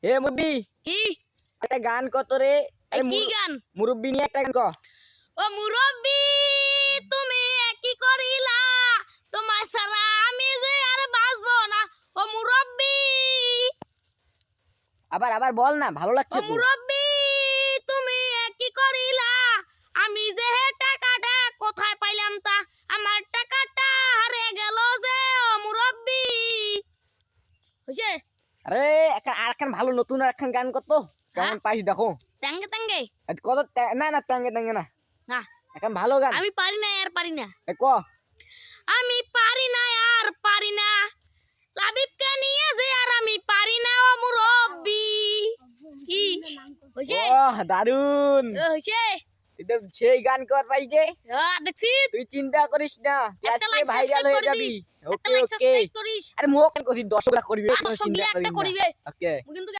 হে মুরব্বি কি একটা গান কত রে? আরে কি গান? মুরব্বি নিয়ে একটা গান ক। ও মুরব্বি তুমি কি করিলা, তোমার সারা আমি যে আর বাঁচবো না। ও মুরব্বি, আবার আবার বল না, ভালো ও লাগছে তো। মুরব্বি তুমি কি করিলা, আমি যে টাকাটা কোথায় পাইলাম তা, আমার টাকাটা হারিয়ে গেল যে। ও মুরব্বি হইছে? আরে আর একখান ভালো নতুন আর একখান গান কত কেমন পাইছি দেখো। টাঙ্গে টাঙ্গে কত না না টাঙ্গে টাঙ্গে না, না, এখন ভালো গান আমি পারি না আর পারি না, ক। আমি পারি না আর পারি না, লাবিবকে নিয়ে যে আর আমি পারি না। ও মুরব্বি কি হইছে? দারুন, হইছে? তুই সেই গান কর পাইছে। দেখছি তুই চিন্তা করিস না, তুই একটা আজকে লাইক ভাইরাল সাবস্ক্রাইব হয়ে করে যাবি। দিস, একটা ওকে লাইক ওকে, সাবস্ক্রাইব করিস। আরে মুখ কেন করিস, দর্শকরা করবি, দর্শক চিন্তা একটা করিস না। করিবে ওকে কিন্তু